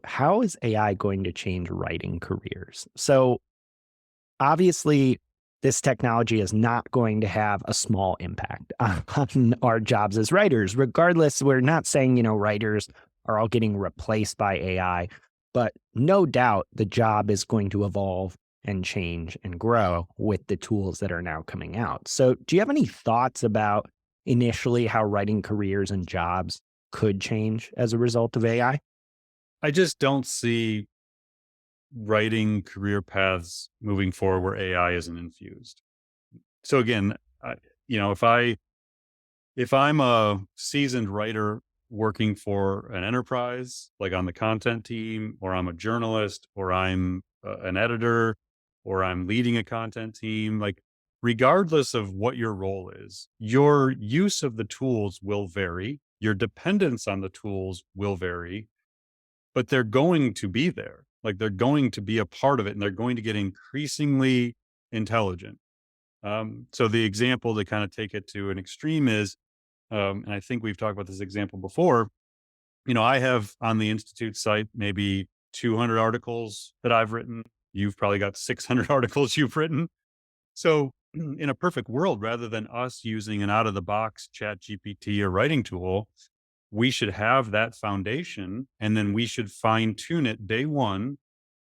how is AI going to change writing careers? So obviously, this technology is not going to have a small impact on our jobs as writers. Regardless, we're not saying, writers are all getting replaced by AI, but no doubt the job is going to evolve and change and grow with the tools that are now coming out. So, do you have any thoughts about initially how writing careers and jobs could change as a result of AI? I just don't see writing career paths moving forward where AI isn't infused. So again, I, if I'm a seasoned writer working for an enterprise, like on the content team, or I'm a journalist, or I'm an editor, or I'm leading a content team, like regardless of what your role is, your use of the tools will vary. Your dependence on the tools will vary, but they're going to be there. Like they're going to be a part of it and they're going to get increasingly intelligent. So the example to kind of take it to an extreme is, and I think we've talked about this example before. I have on the Institute site maybe 200 articles that I've written. You've probably got 600 articles you've written. So in a perfect world, rather than us using an out of the box chat GPT or writing tool, we should have that foundation and then we should fine tune it day one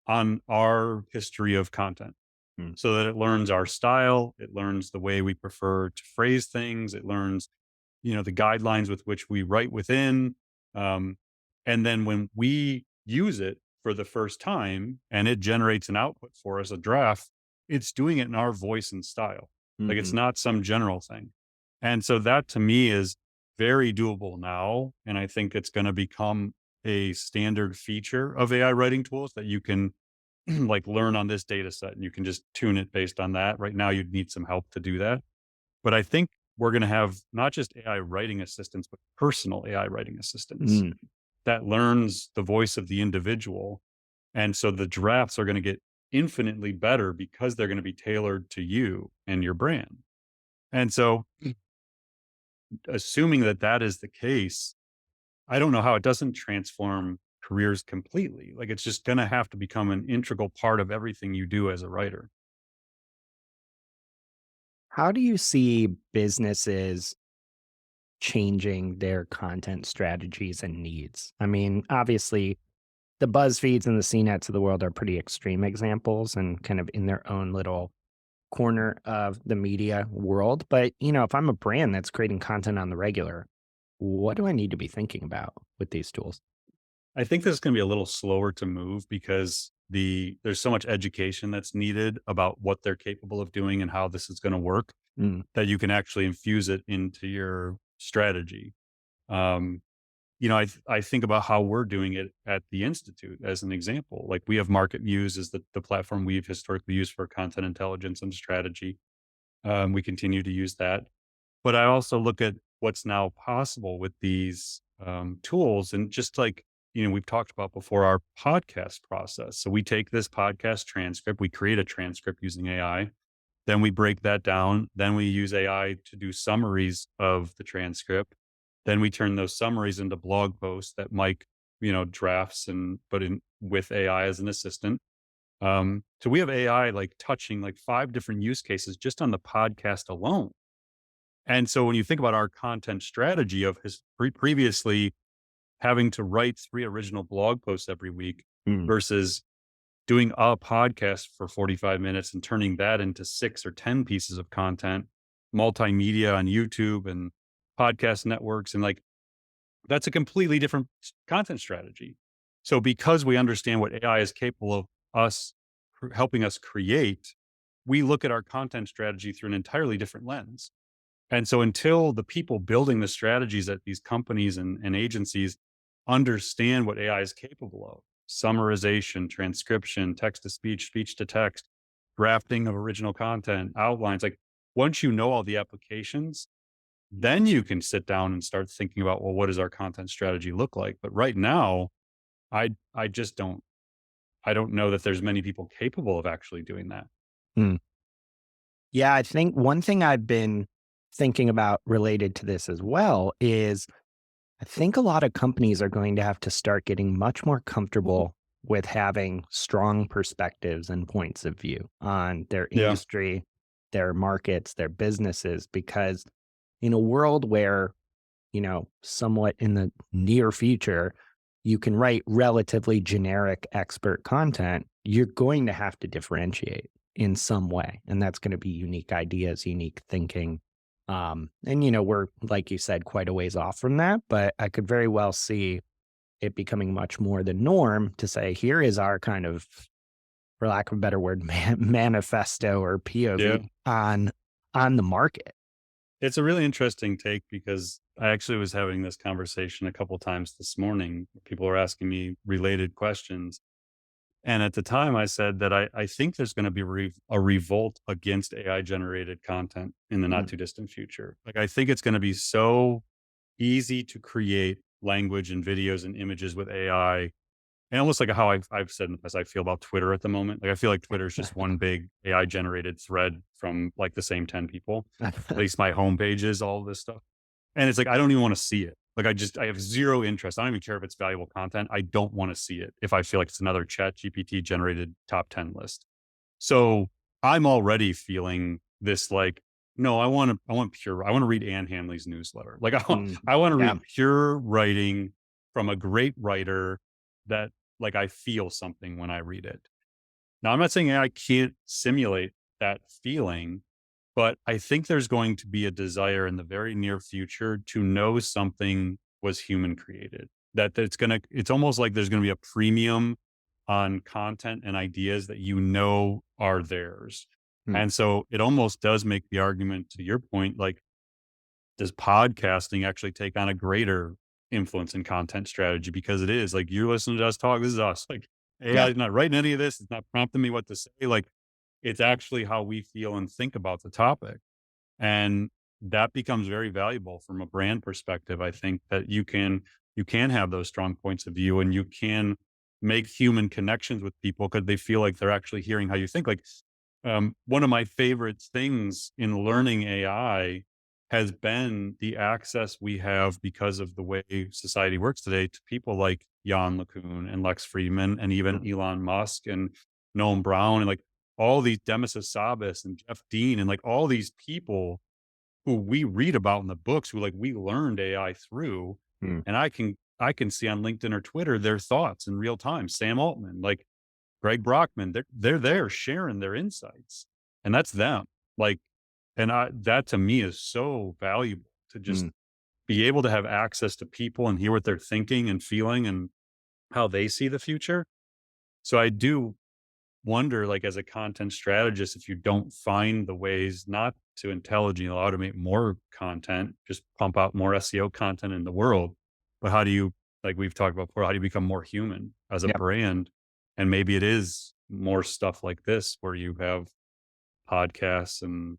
on our history of content Mm. so that it learns our style, it learns the way we prefer to phrase things, it learns, the guidelines with which we write within. Um, and then when we use it for the first time and it generates an output for us, a draft, it's doing it in our voice and style. Like it's Mhm. not some general thing. And so that to me is very doable now. And I think it's going to become a standard feature of AI writing tools that you can like learn on this data set and you can just tune it based on that. Right now, you'd need some help to do that. But I think we're going to have not just AI writing assistants, but personal AI writing assistants Mm. that learns the voice of the individual. And so the drafts are going to get infinitely better because they're going to be tailored to you and your brand. And so, assuming that that is the case, I don't know how it doesn't transform careers completely. Like it's just going to have to become an integral part of everything you do as a writer. How do you see businesses changing their content strategies and needs? I mean, obviously, the BuzzFeeds and the CNETs of the world are pretty extreme examples and kind of in their own little corner of the media world. But, if I'm a brand that's creating content on the regular, what do I need to be thinking about with these tools? I think this is going to be a little slower to move because there's so much education that's needed about what they're capable of doing and how this is going to work Mm. that you can actually infuse it into your strategy. Um, I think about how we're doing it at the Institute as an example. Like we have Market Muse as the platform we've historically used for content intelligence and strategy. We continue to use that. But I also look at what's now possible with these tools. And just like, we've talked about before, our podcast process. So we take this podcast transcript, we create a transcript using AI, then we break that down. Then we use AI to do summaries of the transcript. Then we turn those summaries into blog posts that Mike, drafts and put in with AI as an assistant. So we have AI like touching like 5 different use cases just on the podcast alone. And so when you think about our content strategy of his previously having to write 3 original blog posts every week Mm. versus doing a podcast for 45 minutes and turning that into 6 or 10 pieces of content, multimedia on YouTube and podcast networks. And like, that's a completely different content strategy. So because we understand what AI is capable of us helping us create, we look at our content strategy through an entirely different lens. And so until the people building the strategies at these companies and agencies understand what AI is capable of, summarization, transcription, text to speech, speech to text, drafting of original content, outlines, like once you know all the applications, then you can sit down and start thinking about, well, what does our content strategy look like? But right now, I just don't know that there's many people capable of actually doing that. Mm. Yeah, I think one thing I've been thinking about related to this as well is I think a lot of companies are going to have to start getting much more comfortable with having strong perspectives and points of view on their Yeah. industry, their markets, their businesses, because in a world where, somewhat in the near future, you can write relatively generic expert content, you're going to have to differentiate in some way. And that's going to be unique ideas, unique thinking. And, we're, like you said, quite a ways off from that, but I could very well see it becoming much more the norm to say, here is our kind of, for lack of a better word, manifesto or Yeah. POV on the market. It's a really interesting take because I actually was having this conversation a couple times this morning. People were asking me related questions. And at the time, I said that I think there's going to be a revolt against AI generated content in the not Mm, too distant future. Like, I think it's going to be so easy to create language and videos and images with AI. And almost like how I've said in the past, I feel about Twitter at the moment. Like, I feel like Twitter is just one big AI generated thread from like the same 10 people. At least my homepage is all this stuff. And it's like, I don't even want to see it. Like, I have zero interest. I don't even care if it's valuable content. I don't want to see it if I feel like it's another chat GPT generated top 10 list. So I'm already feeling this like, no, I want to read Anne Hanley's newsletter. Like, mm, I want to yeah. read pure writing from a great writer that like I feel something when I read it. Now, I'm not saying I can't simulate that feeling, but I think there's going to be a desire in the very near future to know something was human created. It's almost like there's gonna be a premium on content and ideas that are theirs. Mm, And so it almost does make the argument to your point, like, does podcasting actually take on a greater influence in content strategy? Because it is like, you're listening to us talk, this is us. Like, AI yeah. is not writing any of this, it's not prompting me what to say. Like, it's actually how we feel and think about the topic. And that becomes very valuable from a brand perspective. I think that you can have those strong points of view, and you can make human connections with people because they feel like they're actually hearing how you think. Like, one of my favorite things in learning AI has been the access we have because of the way society works today to people like Jan LeCun and Lex Friedman and even Mm, Elon Musk and Noam Brown and like all these Demis Hassabis and Jeff Dean and like all these people who we read about in the books who like we learned AI through. mm, And I can see on LinkedIn or Twitter their thoughts in real time. Sam Altman, like Greg Brockman, they're there sharing their insights. And that's them. Like, and that to me is so valuable to just mm. be able to have access to people and hear what they're thinking and feeling and how they see the future. So I do wonder, like, as a content strategist, if you don't find the ways not to intelligently automate more content, just pump out more SEO content in the world. But how do you, like we've talked about before, how do you become more human as a Yep. brand? And maybe it is more stuff like this where you have podcasts and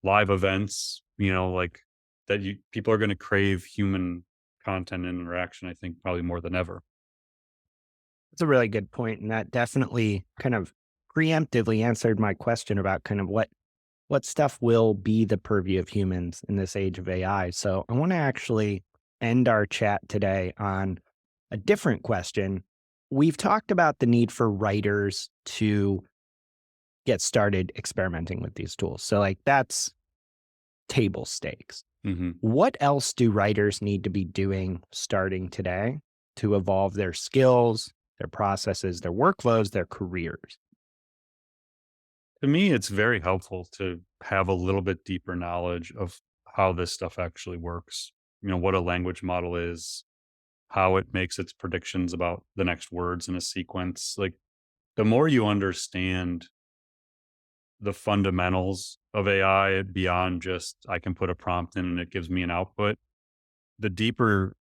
live events, like that people are going to crave human content and interaction, I think, probably more than ever. That's a really good point, and that definitely kind of preemptively answered my question about kind of what stuff will be the purview of humans in this age of AI. So I want to actually end our chat today on a different question. We've talked about the need for writers to get started experimenting with these tools. So like that's table stakes. Hmm. What else do writers need to be doing starting today to evolve their skills, their processes, their workflows, their careers? To me, it's very helpful to have a little bit deeper knowledge of how this stuff actually works. What a language model is, how it makes its predictions about the next words in a sequence. Like, the more you understand the fundamentals of AI beyond just I can put a prompt in and it gives me an output, the deeper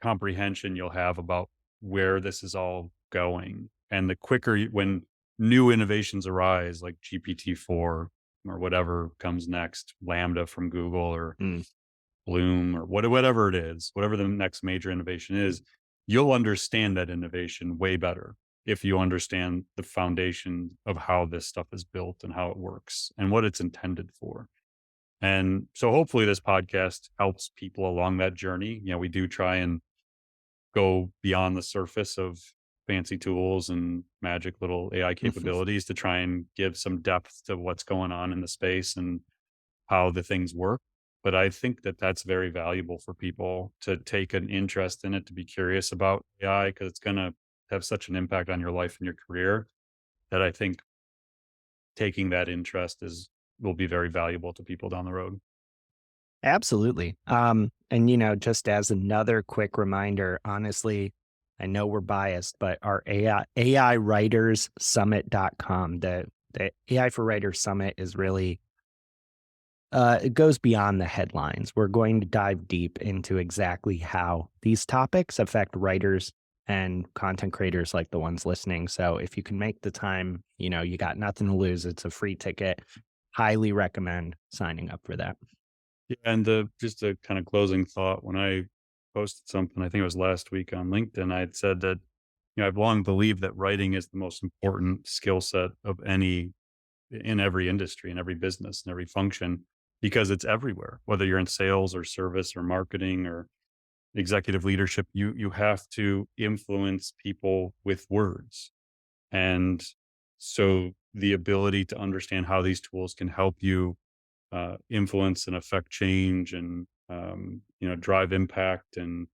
comprehension you'll have about where this is all going. And the quicker when new innovations arise, like GPT-4 or whatever comes next, Lambda from Google or Mm, Bloom or whatever it is, whatever the next major innovation is, you'll understand that innovation way better if you understand the foundation of how this stuff is built and how it works and what it's intended for. And so hopefully this podcast helps people along that journey. We do try and go beyond the surface of fancy tools and magic little AI capabilities to try and give some depth to what's going on in the space and how the things work. But I think that that's very valuable for people to take an interest in it, to be curious about AI, because it's going to have such an impact on your life and your career that I think taking that interest is will be very valuable to people down the road. Absolutely. And just as another quick reminder, honestly, I know we're biased, but our AI Writers Summit.com, the AI for Writers Summit is really it goes beyond the headlines. We're going to dive deep into exactly how these topics affect writers and content creators like the ones listening. So if you can make the time, you got nothing to lose. It's a free ticket. Highly recommend signing up for that. Yeah, and just a kind of closing thought, when I posted something, I think it was last week on LinkedIn, I had said that I've long believed that writing is the most important skill set of any in every industry, in every business, in every function, because it's everywhere. Whether you're in sales or service or marketing or executive leadership, you have to influence people with words. And so the ability to understand how these tools can help you influence and affect change and drive impact and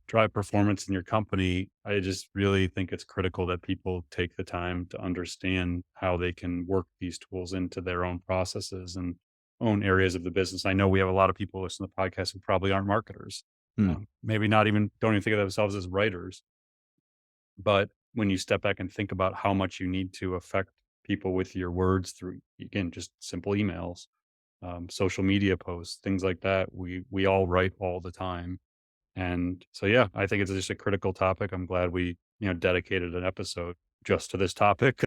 drive performance in your company, I just really think it's critical that people take the time to understand how they can work these tools into their own processes and own areas of the business. I know we have a lot of people listening to the podcast who probably aren't marketers, Hmm. maybe not even don't even think of themselves as writers. But when you step back and think about how much you need to affect people with your words through, again, just simple emails, social media posts, things like that, we all write all the time. And so, yeah, I think it's just a critical topic. I'm glad we dedicated an episode just to this topic.